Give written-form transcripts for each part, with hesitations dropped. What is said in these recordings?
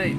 way.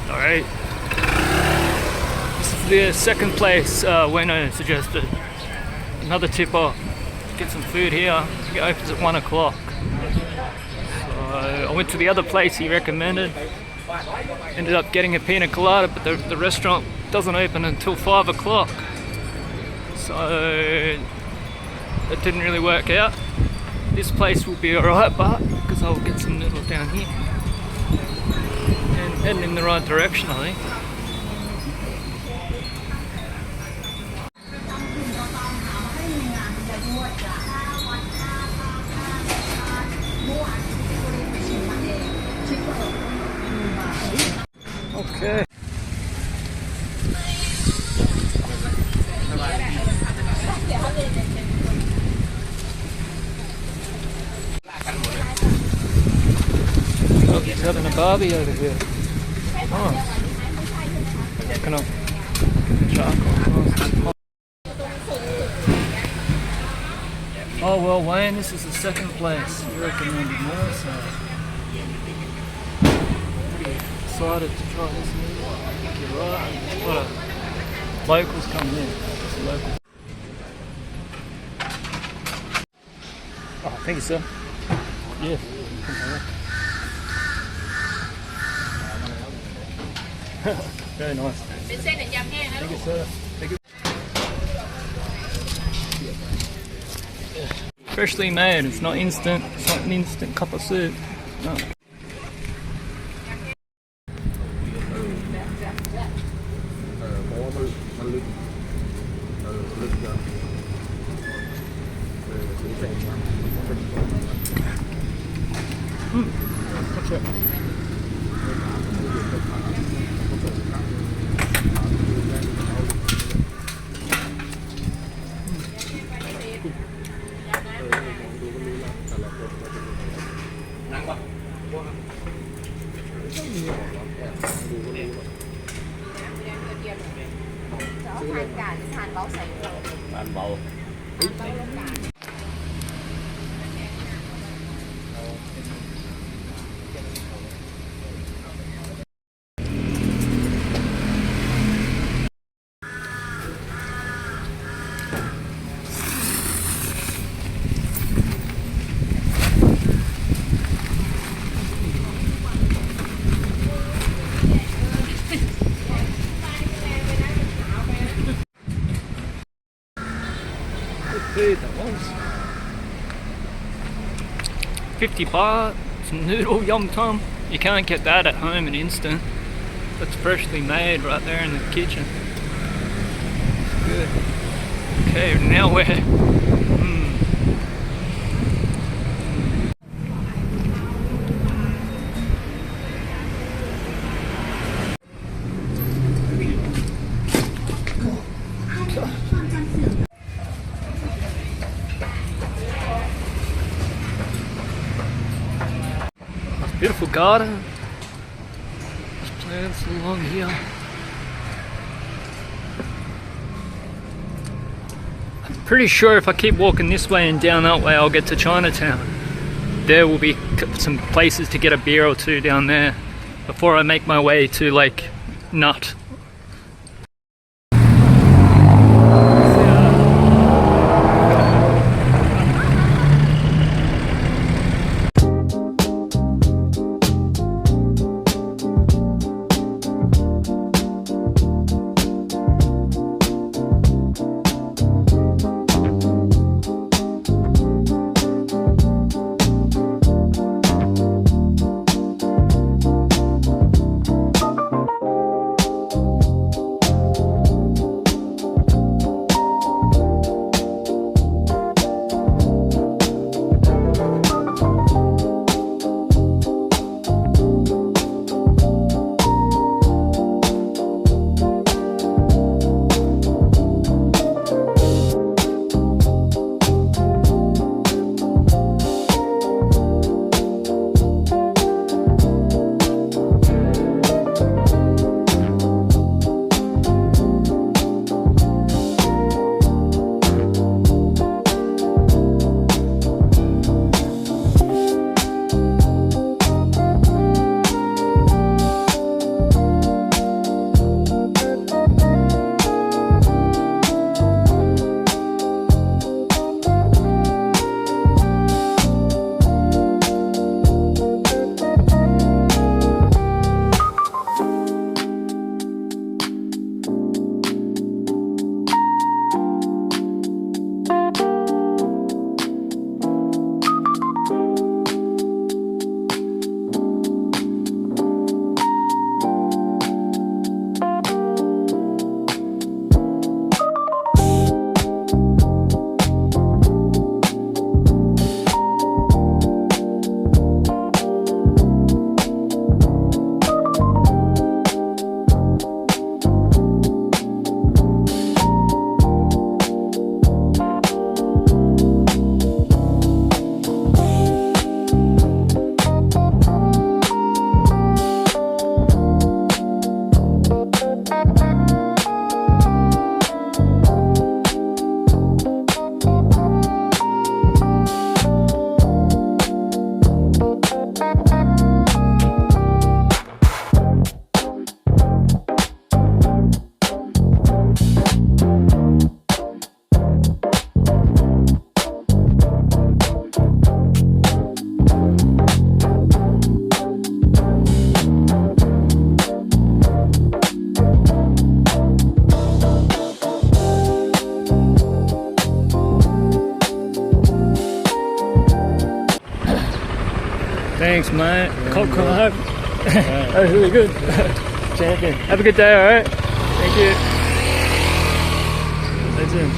Alright, this is the second place Weno suggested. Another tip off. Get some food here. It opens at 1 o'clock. So I went to the other place he recommended. Ended up getting a Pina Colada, but the restaurant doesn't open until 5 o'clock. So it didn't really work out. This place will be alright, but because I'll get some noodles down here. And heading in the right direction, I think. Okay. Oh, he's having a barbie over here. Oh. Kind of charcoal. Oh well, Wayne, this is the second place you recommended more, so pretty excited to try this noodle. I think you're right. A lot of locals coming in. It's a local. Oh, thank you, sir. Yeah. Very nice. Thank you, sir. Thank you. Freshly made. It's not instant. It's not an instant cup of soup. No. What's that? Ăn bầu. Food that was 50 baht, some noodle Yum Tom. You can't get that at home in instant. That's freshly made right there in the kitchen. Good. Okay, now we're Beautiful garden. There's plants along here. I'm pretty sure if I keep walking this way and down that way, I'll get to Chinatown. There will be some places to get a beer or two down there before I make my way to Lake Nut. Thanks, mate. Cold home. That was really good. Champion. Have a good day, alright? Thank you. Legend.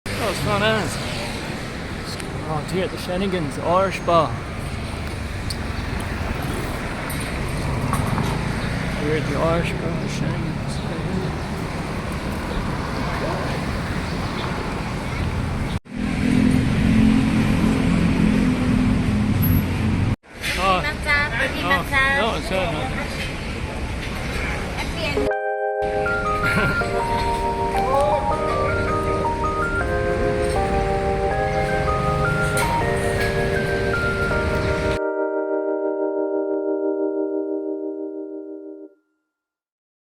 Oh, it's fun as. Oh, here at the Shenanigans Irish Bar. We're at the Irish Bar, Shenanigans. No, it's not.